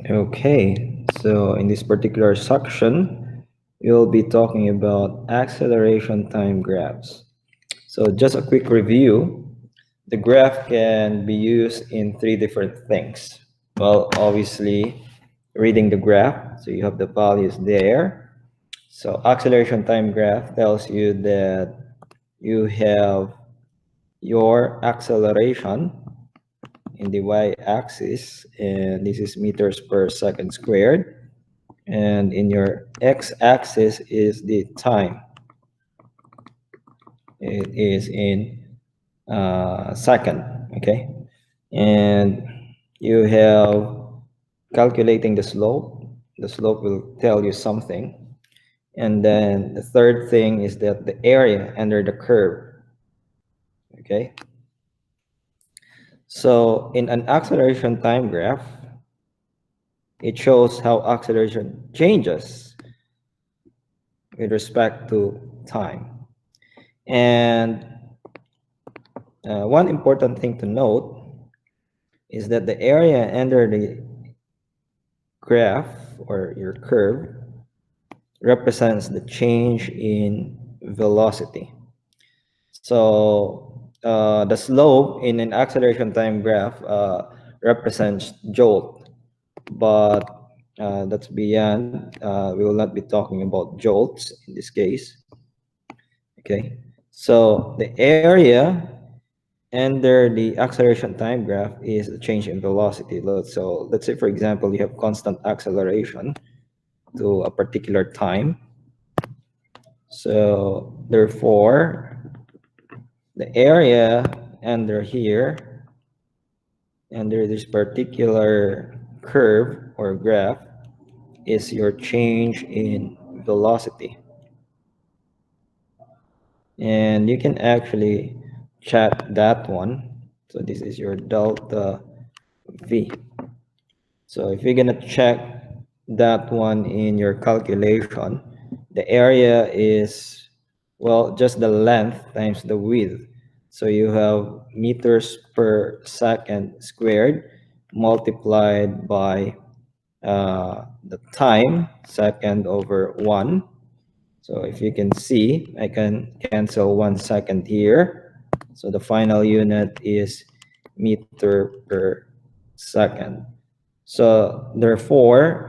Okay, so in this particular section, we'll be talking about acceleration time graphs. So just a quick review, the graph can be used in three different things. Well, obviously, reading the graph, so you have the values there. So acceleration time graph tells you that you have your acceleration in the y-axis, and this is meters per second squared. And in your x-axis is the time. It is in second, okay? And you have calculating the slope. The slope will tell you something. And then the third thing is that the area under the curve, okay? So in an acceleration time graph, it shows how acceleration changes with respect to time. And one important thing to note is that the area under the graph or your curve represents the change in velocity. So the slope in an acceleration time graph represents jolt, but that's beyond. We will not be talking about jolts in this case. Okay, so the area under the acceleration time graph is the change in velocity. So let's say, for example, you have constant acceleration to a particular time. So therefore, the area under here, under this particular curve or graph, is your change in velocity. And you can actually check that one. So this is your delta V. So if you're gonna check that one in your calculation, the area is, well, just the length times the width. So you have meters per second squared multiplied by the time, second over 1. So if you can see, I can cancel 1 second here. So the final unit is meter per second. So therefore,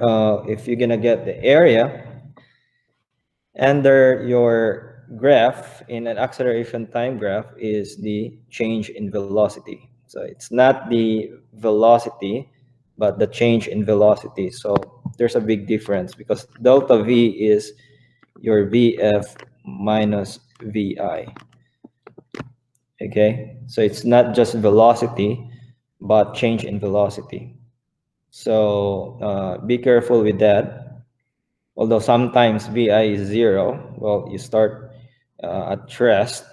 if you're gonna get the area under your graph in an acceleration time graph is the change in velocity. So it's not the velocity, but the change in velocity. So there's a big difference because delta V is your VF minus VI. Okay, so it's not just velocity, but change in velocity. So be careful with that. Although sometimes VI is 0, well, you start at rest,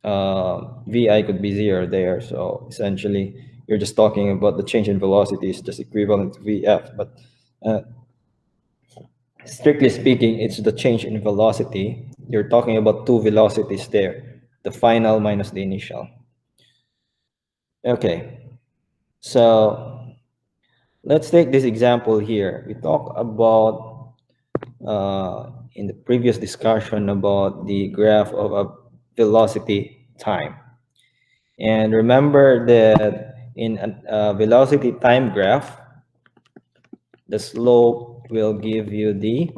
VI could be 0 there. So essentially, you're just talking about the change in velocity is just equivalent to VF. But uh, strictly speaking, it's the change in velocity. You're talking about two velocities there, the final minus the initial. Okay, so let's take this example here. We talk about in the previous discussion about the graph of a velocity time. And remember that in a velocity time graph, the slope will give you the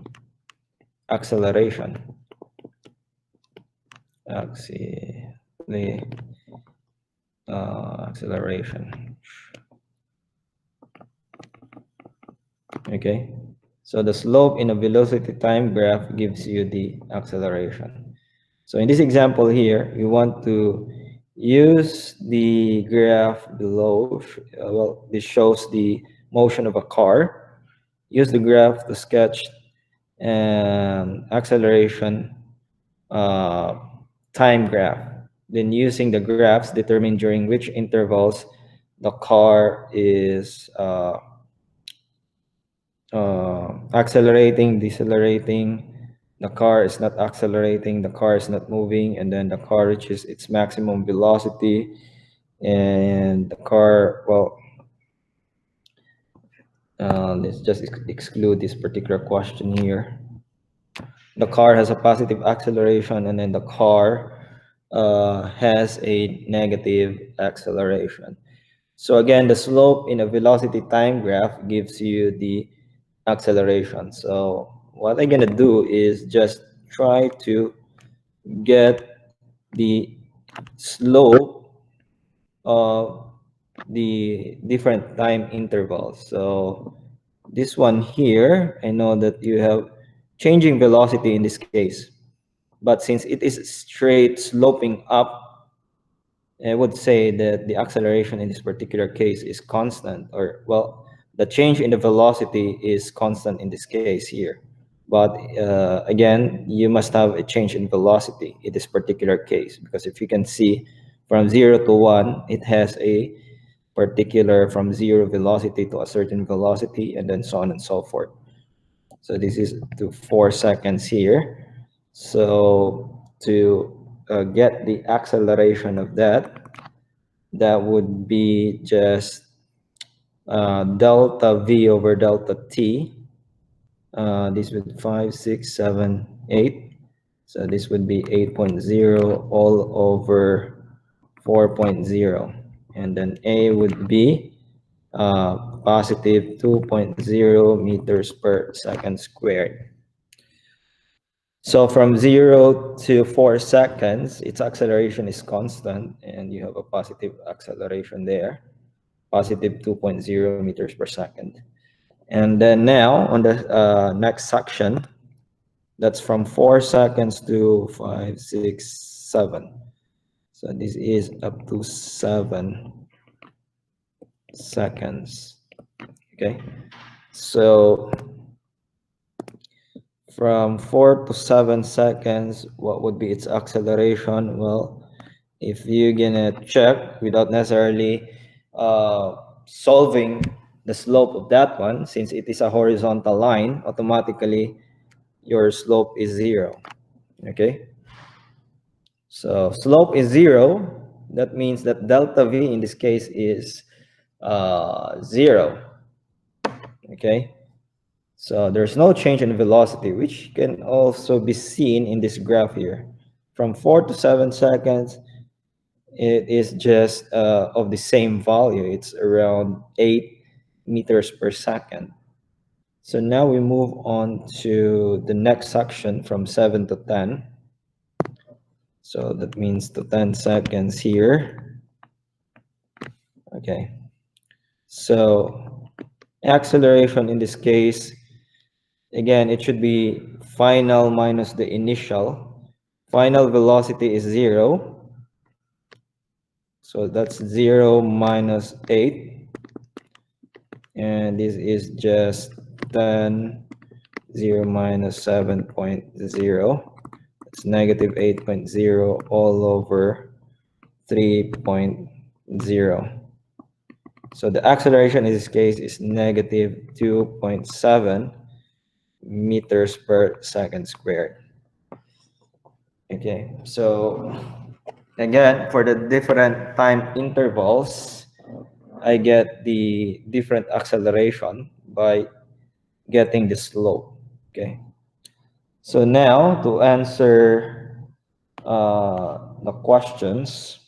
acceleration. Acceleration. Okay, so the slope in a velocity time graph gives you the acceleration. So in this example here, you want to use the graph below. Well, this shows the motion of a car. Use the graph to sketch acceleration uh, time graph. Then using the graphs, determine during which intervals the car is accelerating, decelerating. The car is not accelerating, the car is not moving, and then the car reaches its maximum velocity. And the car, well, Let's just exclude this particular question here. The car has a positive acceleration, and then the car has a negative acceleration. So again, the slope in a velocity time graph gives you the acceleration. So what I'm gonna do is just try to get the slope of the different time intervals. So this one here, I know that you have changing velocity in this case, but since it is straight sloping up, I would say that the acceleration in this particular case is constant, or well, the change in the velocity is constant in this case here. But again, you must have a change in velocity in this particular case, because if you can see from 0 to 1, it has a particular from 0 velocity to a certain velocity, and then so on and so forth. So this is to 4 seconds here. So to get the acceleration of that, that would be just delta v over delta t. This would 5, 6, 7, 8. So this would be 8.0 all over 4.0. And then a would be positive 2.0 meters per second squared. So from 0 to 4 seconds, its acceleration is constant, and you have a positive acceleration there, positive 2.0 meters per second. And then now on the next section, that's from 4 seconds to 5, 6, 7. So this is up to 7 seconds. Okay, so from 4 to 7 seconds, what would be its acceleration? Well, if you're gonna check without necessarily solving the slope of that one, since it is a horizontal line, automatically your slope is 0. Okay, so slope is 0. That means that delta v in this case is 0. Okay, so there's no change in velocity, which can also be seen in this graph here. From 4 to 7 seconds, it is just of the same value. It's around 8 meters per second. So now we move on to the next section from 7 to 10. So that means to 10 seconds here. Okay. So acceleration in this case, again, it should be final minus the initial. Final velocity is 0. So that's 0 minus 8. And this is just 10, 0 minus 7.0. It's negative 8.0 all over 3.0. So the acceleration in this case is negative 2.7 meters per second squared. Okay, so again, for the different time intervals, I get the different acceleration by getting the slope. Okay, so now to answer the questions,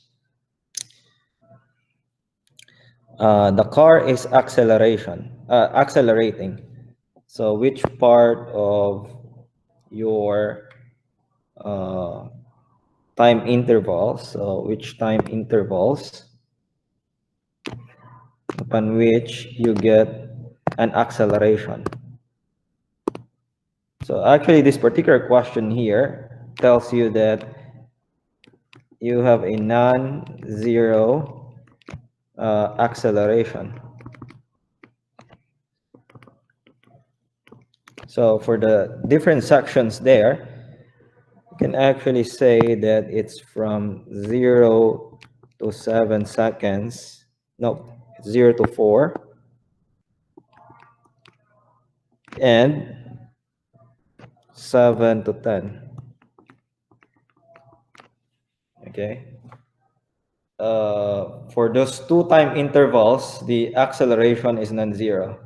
the car is accelerating. So which part of your time intervals, so which time intervals upon which you get an acceleration? So actually this particular question here tells you that you have a non-zero acceleration. So for the different sections there, you can actually say that it's from 0 to 7 seconds. No, 0 to 4. And 7 to 10. Okay. For those two time intervals, the acceleration is non-zero.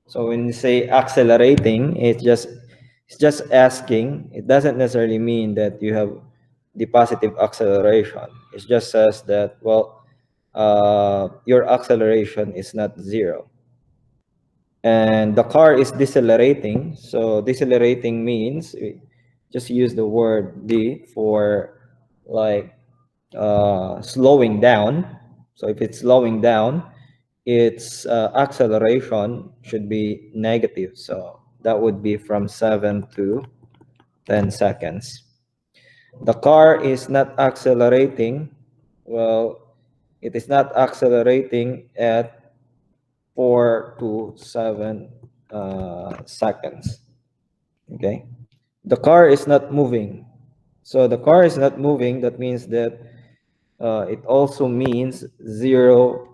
So when you say accelerating, it's just asking. It doesn't necessarily mean that you have the positive acceleration. It just says that, well, your acceleration is not zero. And the car is decelerating. So decelerating means just use the word D for like slowing down. So if it's slowing down, its acceleration should be negative. So that would be from 7 to 10 seconds. The car is not accelerating. Well, it is not accelerating at 4 to 7 seconds. Okay. The car is not moving. So the car is not moving. That means that it also means 0,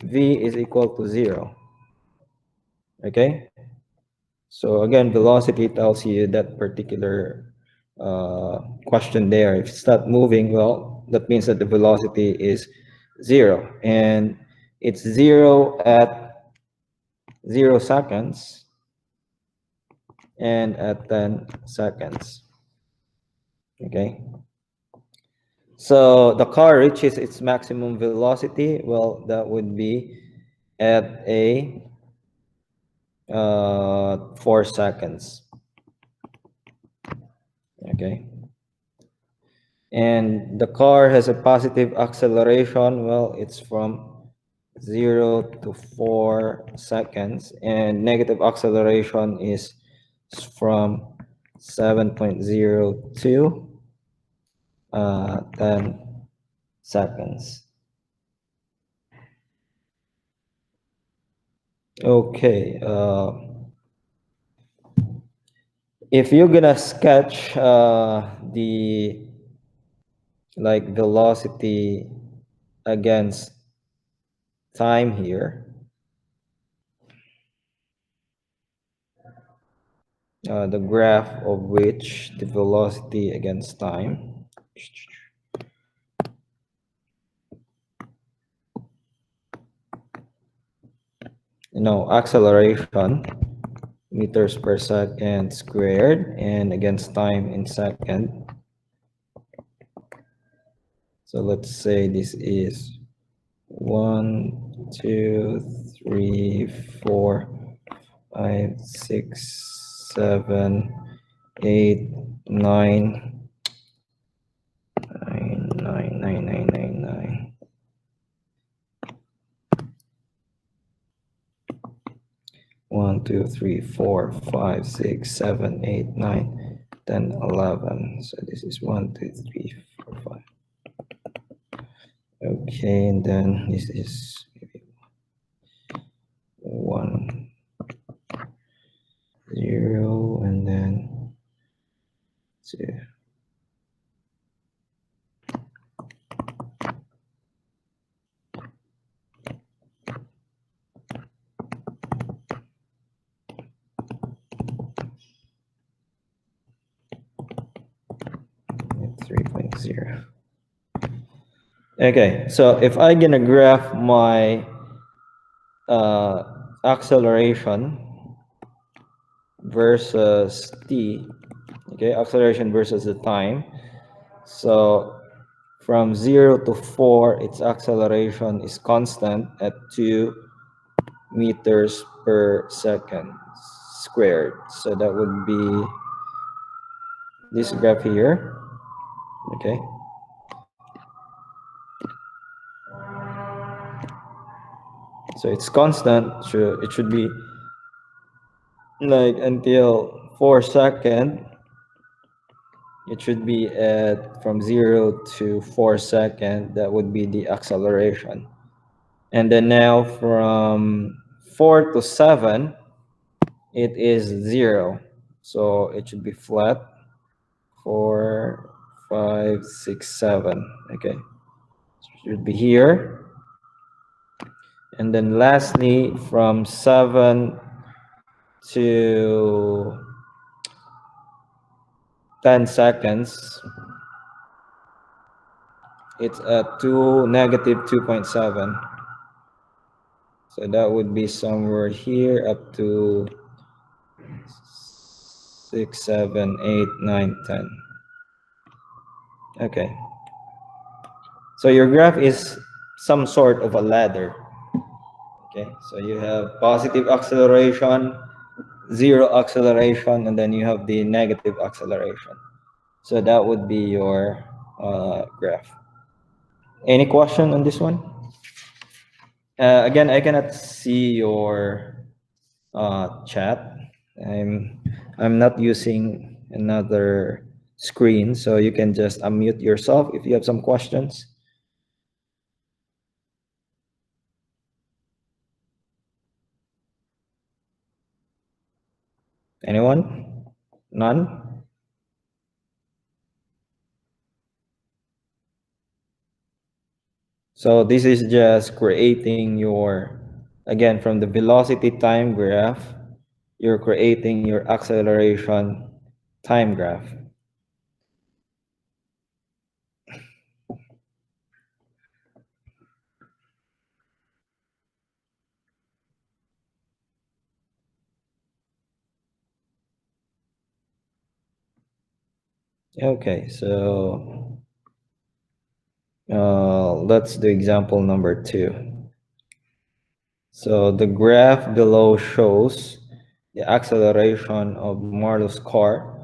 v is equal to 0. Okay. So again, velocity tells you that particular question there. If it's not moving, well, that means that the velocity is 0. And it's 0 at 0 seconds and at 10 seconds. Okay. So the car reaches its maximum velocity. Well, that would be at a 4 seconds. Okay. And the car has a positive acceleration. Well, it's from 0 to 4 seconds, and negative acceleration is from 7.0 to 10 seconds. Okay. If you're gonna sketch the like velocity against time here, the graph of which the velocity against time, acceleration, meters per second squared, and against time in second. So let's say this is 1, 2, 3, 4, 5, 6, 7, 8, 9, 9, 9, 9, 9, 9, 9. 1, 2, 3, 4, 5, 6, 7, 8, 9, 10, 11. So this is 1, 2, 3, 4, 5. Okay, and then this is maybe 1, 0, and then 2. And 3.0. Okay, so if I'm gonna graph my acceleration versus t, okay, acceleration versus the time. So from 0 to 4, its acceleration is constant at 2 meters per second squared. So that would be this graph here. Okay. So it's constant. So it should be like until 4 seconds. It should be at from 0 to 4 seconds. That would be the acceleration. And then now from 4 to 7, it is 0. So it should be flat. 4, 5, 6, 7. Okay. So it should be here. And then lastly, from 7 to 10 seconds, it's at 2, negative 2.7. So that would be somewhere here up to 6, 7, 8, 9, 10. Okay. So your graph is some sort of a ladder. Okay. So you have positive acceleration, zero acceleration, and then you have the negative acceleration. So that would be your graph. Any question on this one? Again, I cannot see your chat. I'm I'm not using another screen, so you can just unmute yourself if you have some questions. Anyone? None? So this is just creating your, again, from the velocity time graph, you're creating your acceleration time graph. Okay, so let's do example number 2. So the graph below shows the acceleration of Marlo's car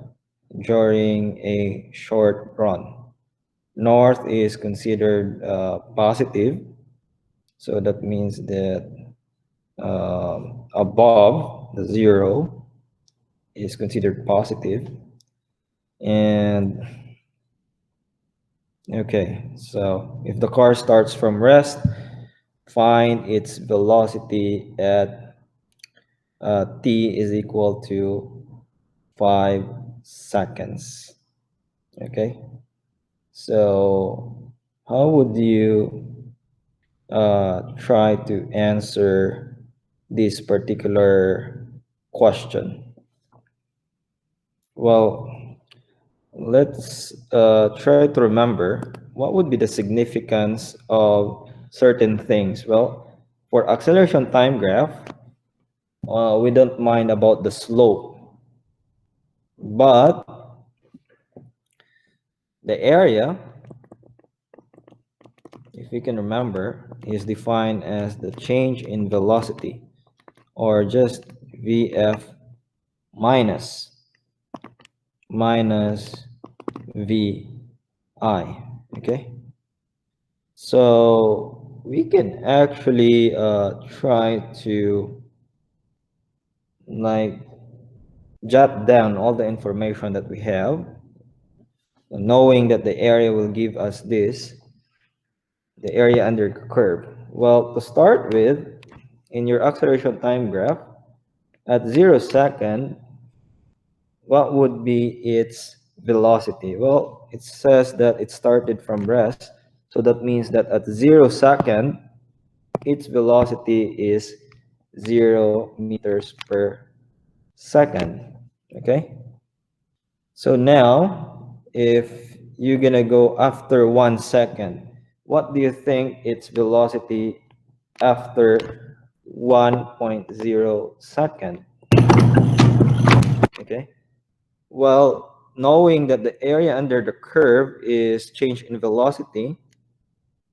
during a short run. North is considered positive, so that means that above the zero is considered positive. And okay, so if the car starts from rest, find its velocity at t is equal to 5 seconds. Okay, so how would you try to answer this particular question? Well, let's try to remember what would be the significance of certain things. Well, for acceleration time graph, we don't mind about the slope, but the area, if you can remember, is defined as the change in velocity, or just Vf minus Vi. Okay, so we can actually try to like jot down all the information that we have, knowing that the area will give us this, the area under the curve. Well, to start with, in your acceleration time graph, at 0 second, what would be its velocity? Well, it says that it started from rest, so that means that at 0 second, its velocity is 0 meters per second. Okay, so now if you're gonna go after 1 second, what do you think its velocity after 1.0 second? Okay, well, knowing that the area under the curve is change in velocity,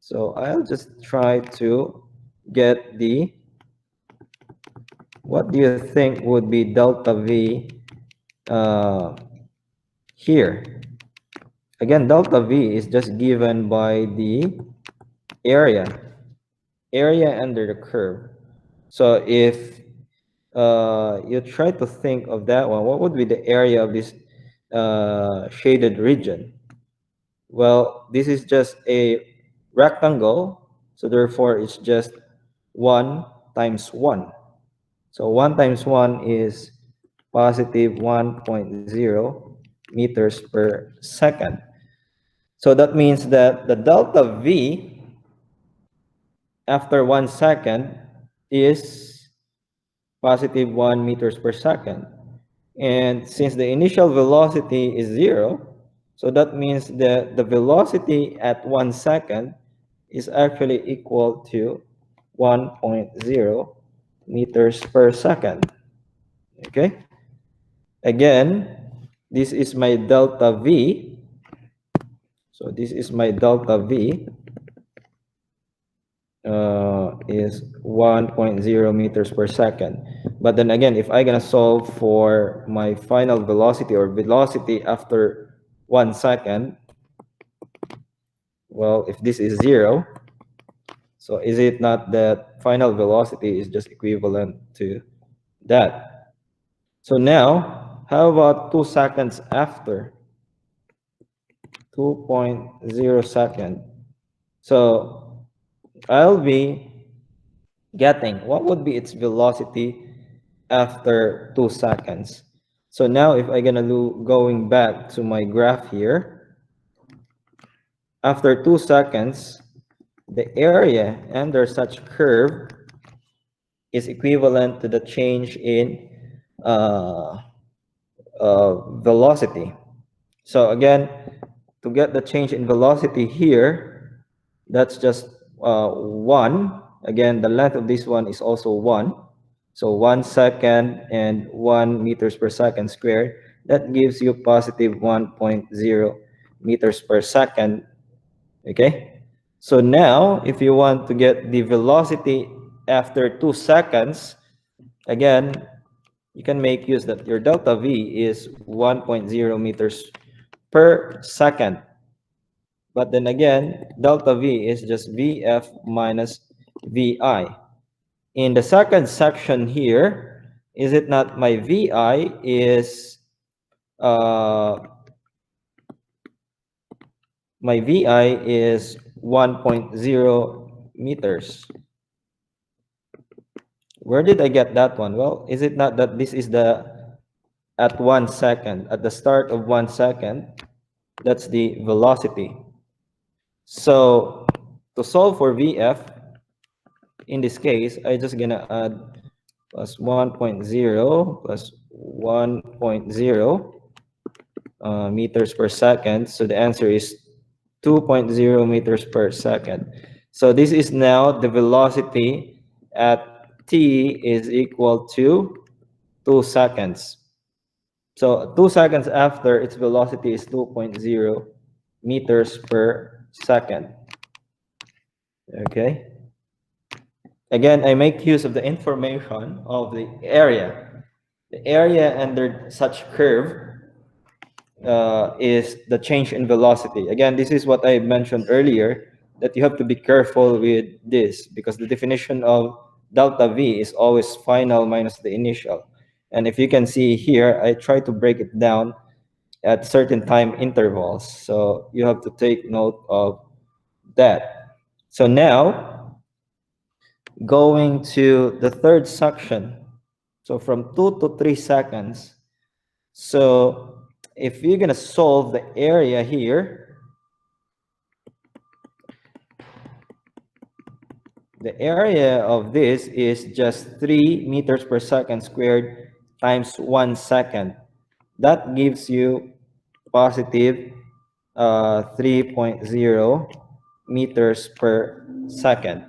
so I'll just try to get the, what do you think would be delta V here? Again, delta V is just given by the area under the curve. So if you try to think of that one, what would be the area of this shaded region? Well, this is just a rectangle, so therefore it's just 1 times 1. So 1 times 1 is positive 1.0 meters per second. So that means that the delta V after 1 second is positive 1 meters per second. And since the initial velocity is 0, so that means that the velocity at 1 second is actually equal to 1.0 meters per second. Okay? Again, this is my delta V. So this is my delta V is 1.0 meters per second. But then again, if I'm gonna solve for my final velocity or velocity after 1 second, well, if this is 0, so is it not that final velocity is just equivalent to that? So now, how about 2 seconds after? 2.0 second. So I'll be getting what would be its velocity after 2 seconds. So now if I'm gonna do going back to my graph here, after 2 seconds, the area under such curve is equivalent to the change in uh, velocity. So again, to get the change in velocity here, that's just 1. Again, the length of this one is also 1. So 1 second and 1 meters per second squared. That gives you positive 1.0 meters per second. Okay? So now, if you want to get the velocity after 2 seconds, again, you can make use that your delta V is 1.0 meters per second. But then again, delta V is just Vf minus Vi. In the second section here, is it not my Vi is my Vi is 1.0 meters. Where did I get that one? Well, is it not that this is the at 1 second, at the start of 1 second, that's the velocity. So to solve for Vf, in this case, I just gonna add plus 1.0 plus 1.0 meters per second. So the answer is 2.0 meters per second. So this is now the velocity at t is equal to 2 seconds. So 2 seconds after, its velocity is 2.0 meters per second. Okay. Again, I make use of the information of the area. The area under such curve is the change in velocity. Again, this is what I mentioned earlier, that you have to be careful with this because the definition of delta V is always final minus the initial. And if you can see here, I try to break it down at certain time intervals. So you have to take note of that. So now, going to the third section. So from 2 to 3 seconds. So if you're going to solve the area here, the area of this is just 3 meters per second squared times 1 second. That gives you positive 3.0 meters per second.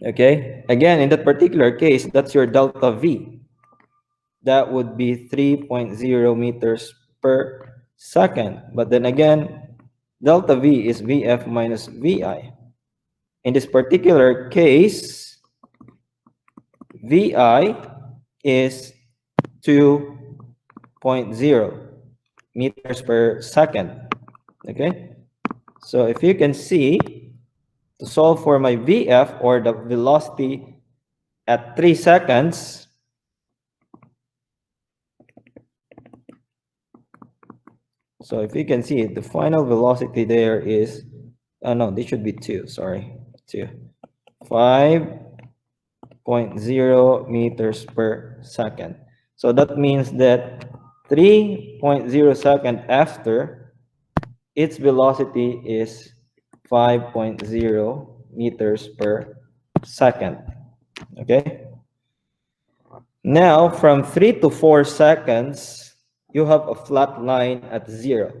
Okay, again, in that particular case, that's your delta V. That would be 3.0 meters per second. But then again, delta V is Vf minus Vi. In this particular case, Vi is 2.0 meters per second. Okay, so if you can see, to solve for my Vf or the velocity at 3 seconds, so if you can see, the final velocity there is, no, this should be 2, sorry, 2. 5.0 meters per second. So that means that 3.0 second after, its velocity is 5.0 meters per second. Okay? Now, from 3 to 4 seconds, you have a flat line at 0.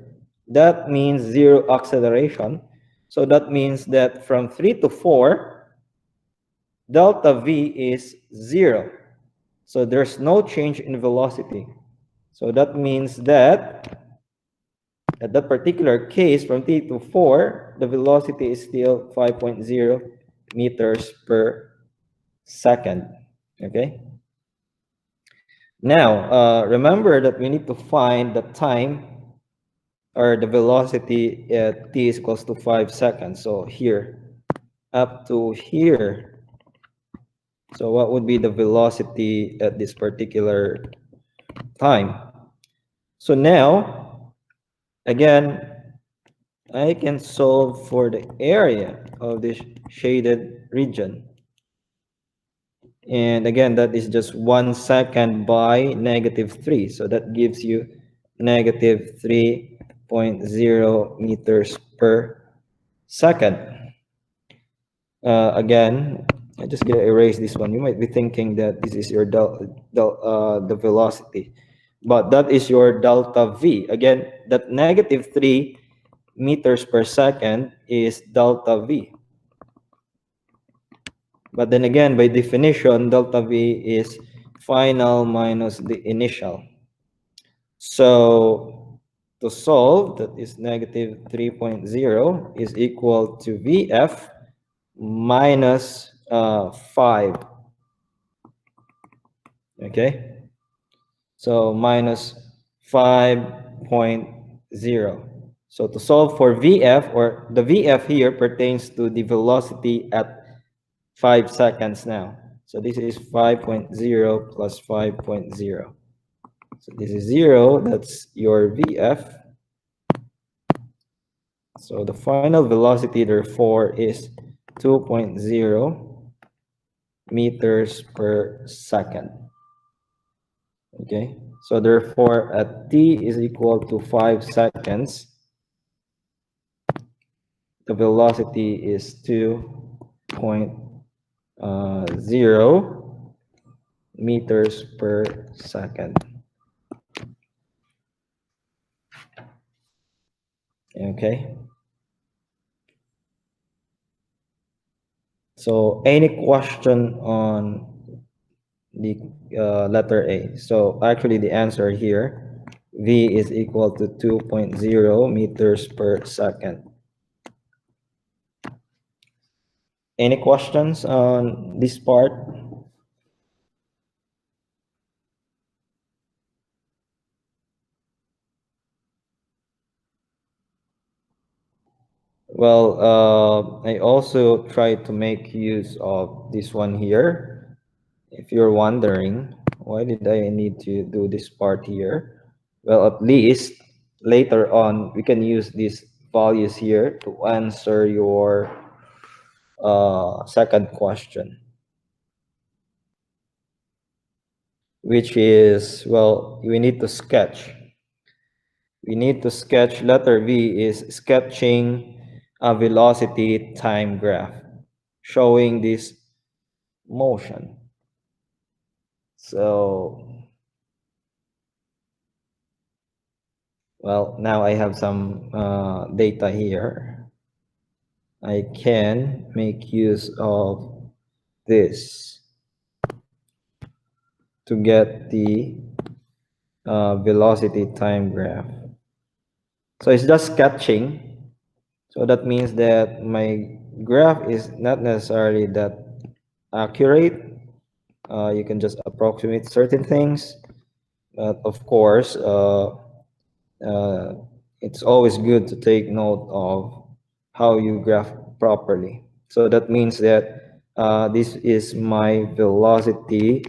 That means 0 acceleration. So that means that from 3 to 4, delta V is 0. So there's no change in velocity. So that means that at that particular case, from t to 4, the velocity is still 5.0 meters per second. Okay? Now, remember that we need to find the time or the velocity at t is equals to 5 seconds. So here, up to here. So what would be the velocity at this particular time? So now, again, I can solve for the area of this shaded region. And again, that is just 1 second by -3. So that gives you -3.0 meters per second. Again, I just gonna erase this one. You might be thinking that this is your the velocity, but that is your delta V. Again, that -3 meters per second is delta V. But then again, by definition, delta V is final minus the initial. So to solve, that is -3.0 is equal to VF minus 5. Okay, so minus 5.0. So to solve for VF, or the VF here pertains to the velocity at 5 seconds now. So this is 5.0 plus 5.0. So this is 0, that's your VF. So the final velocity therefore is 2.0 meters per second. Okay, so therefore at t is equal to 5 seconds, the velocity is 2.0 meters per second. Okay, so any question on the letter A? So actually the answer here, V is equal to 2.0 meters per second. Any questions on this part? Well, I also try to make use of this one here. If you're wondering, why did I need to do this part here? Well, at least later on, we can use these values here to answer your second question, which is, well, we need to sketch. We need to sketch, letter V is sketching a velocity time graph showing this motion. So, well, now I have some data here. I can make use of this to get the velocity time graph. So it's just sketching. So that means that my graph is not necessarily that accurate. You can just approximate certain things, but of course, it's always good to take note of how you graph properly. So that means that this is my velocity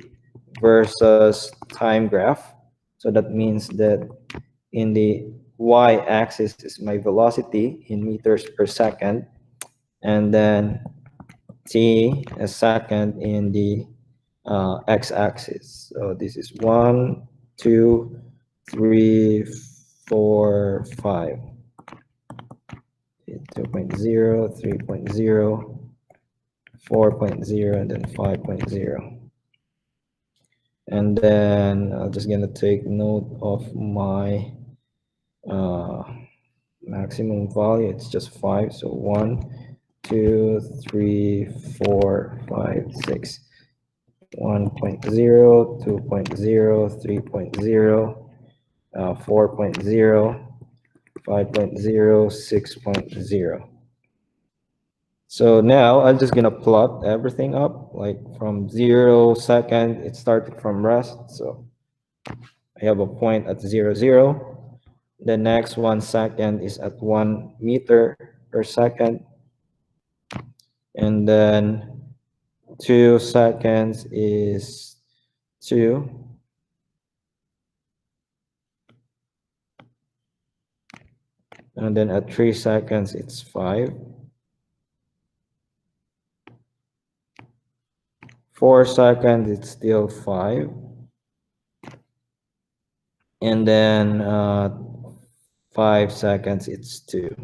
versus time graph. So that means that in the y-axis is my velocity in meters per second, and then t a second in the x-axis. So this is 1, 2, 3, 4, 5. 2.0, 3.0, 4.0, and then 5.0. And then I'm just gonna take note of my maximum value. It's just 5, so 1, 2, 3, 4, 5, 6. 1.0, 2.0, 3.0, 4.0, 5.0, 6.0. So now I'm just gonna plot everything up, like from 0 second, it started from rest. So I have a point at 0, 0. The next 1 second is at 1 meter per second. And then 2 seconds is 2. And then at 3 seconds, it's 5. 4 seconds, it's still 5. And then 5 seconds, it's 2.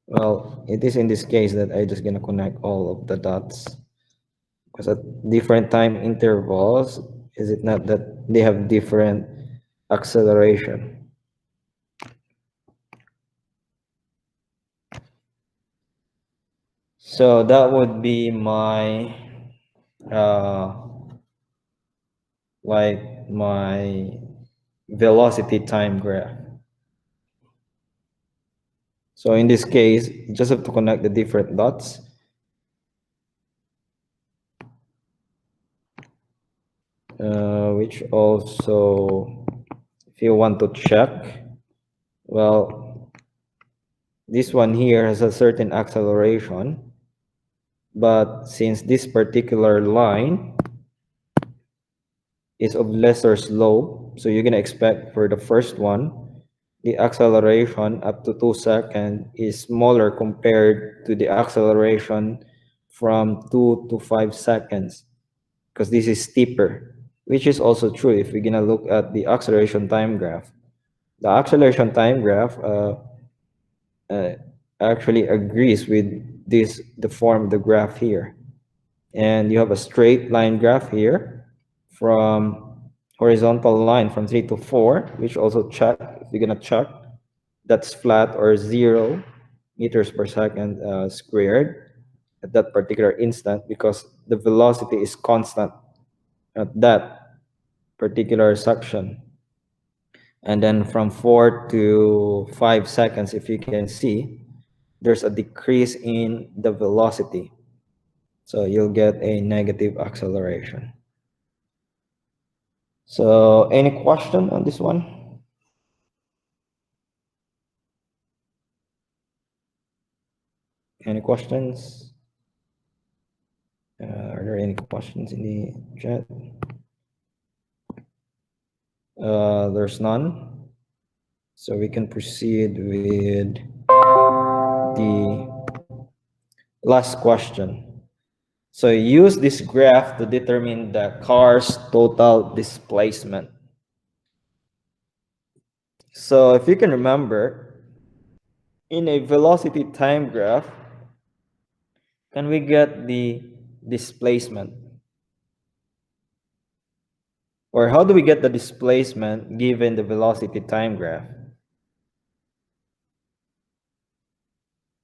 Well, it is in this case that I just gonna connect all of the dots, because at different time intervals, is it not that they have different acceleration? So that would be my uh, like my velocity time graph. So in this case, you just have to connect the different dots. Which also, if you want to check, well, this one here has a certain acceleration, but since this particular line is of lesser slope, so you're gonna expect for the first one, the acceleration up to 2 seconds is smaller compared to the acceleration from 2 to 5 seconds, because this is steeper, which is also true if we're gonna look at the acceleration time graph. The acceleration time graph uh, actually agrees with the form of the graph here. And you have a straight line graph here from horizontal line from 3 to 4, which also check, if you're gonna check, that's flat or 0 meters per second squared at that particular instant, because the velocity is constant at that particular section. And then from 4 to 5 seconds, if you can see, there's a decrease in the velocity. So you'll get a negative acceleration. So any question on this one? Any questions? Are there any questions in the chat? There's none. So we can proceed with the last question. So use this graph to determine the car's total displacement. So if you can remember, in a velocity time graph, can we get the displacement? Or how do we get the displacement given the velocity time graph?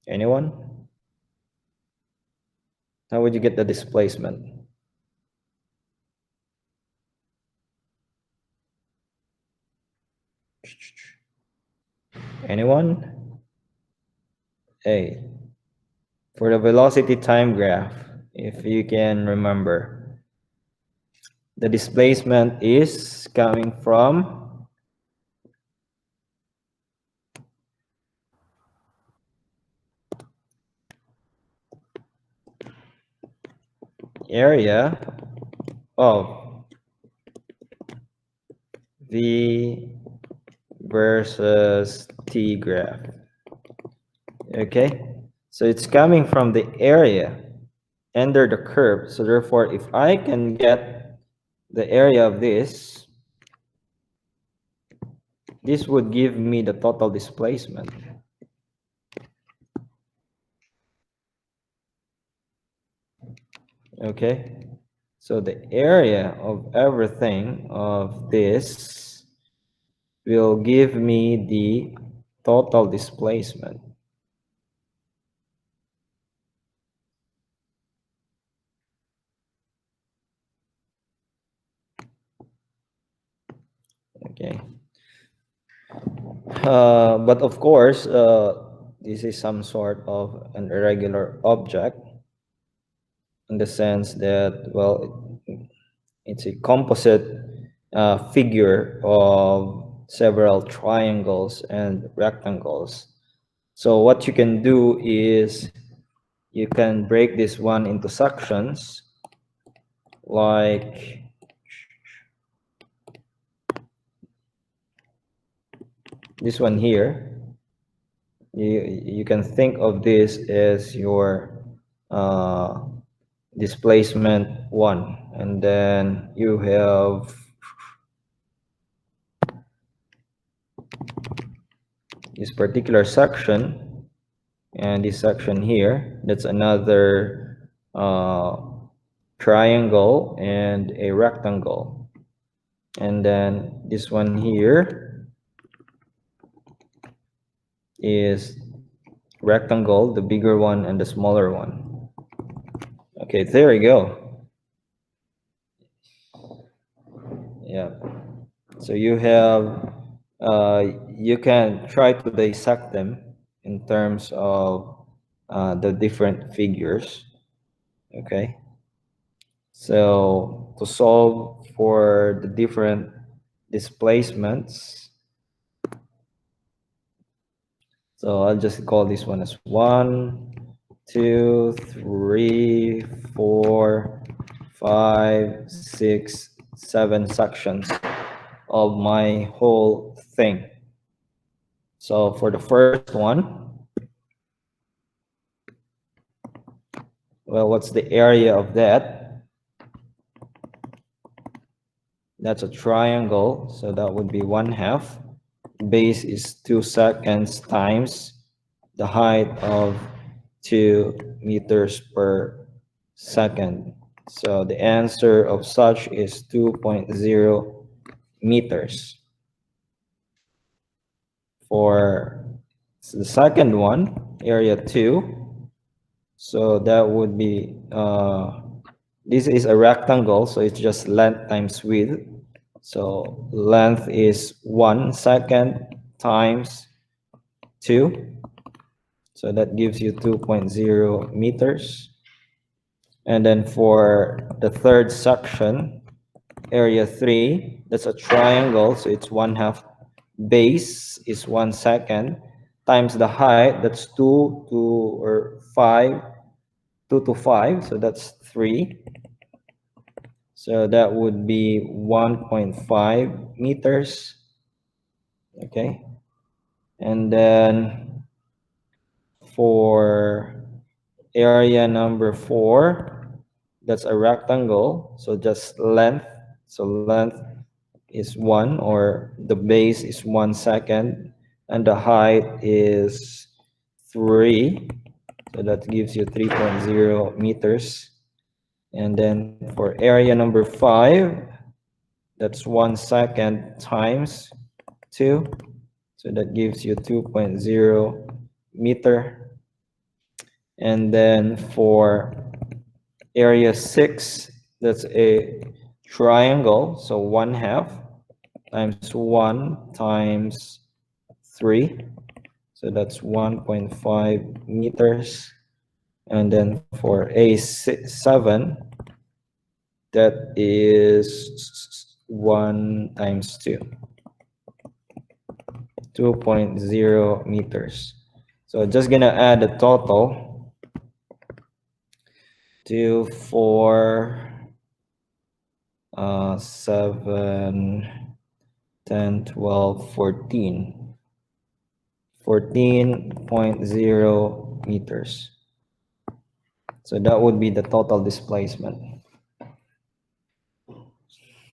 Anyone? How would you get the displacement? Anyone? Hey, for the velocity time graph, if you can remember, the displacement is coming from area of V versus T graph. Okay, so it's coming from the area under the curve. So therefore, if I can get the area of this would give me the total displacement. Okay, so the area of everything of this will give me the total displacement. Okay. But of course, this is some sort of an irregular object in the sense that, well, it's a composite figure of several triangles and rectangles. So what you can do is you can break this one into sections, like this one here. You can think of this as your uh, displacement 1, and then you have this particular section, and this section here, that's another triangle and a rectangle. And then this one here is rectangle, the bigger one and the smaller one. Okay, there we go. Yeah. So you have, you can try to dissect them in terms of the different figures. Okay. So to solve for the different displacements, so I'll just call this one as 1, 2, 3, 4, 5, 6, 7 sections of my whole thing. So for the first one, well, what's the area of that? That's a triangle, so that would be 1/2. Base is 2 seconds times the height of 2 meters per second. So the answer of such is 2.0 meters. For the second one, area 2, so that would be, this is a rectangle, so it's just length times width. So length is 1 second times 2. So that gives you 2.0 meters. And then for the third section, area 3, that's a triangle, so it's 1/2. Base is 1 second times the height, that's 2 to or 5, 2 to 5, so that's 3. So that would be 1.5 meters. Okay. And then for area number 4, that's a rectangle, so just length. So length is 1, or the base is 1 second, and the height is 3. So that gives you 3.0 meters. And then for area number 5, that's 1 second times 2. So that gives you 2.0 meter. And then for area 6, that's a triangle, so 1/2 times 1 times 3. So that's 1.5 meters. And then for A7, that is 1 times 2, 2.0 meters. So just gonna add a total, 2, 4, 7, 10, 12, 14. 14.0 meters. So that would be the total displacement.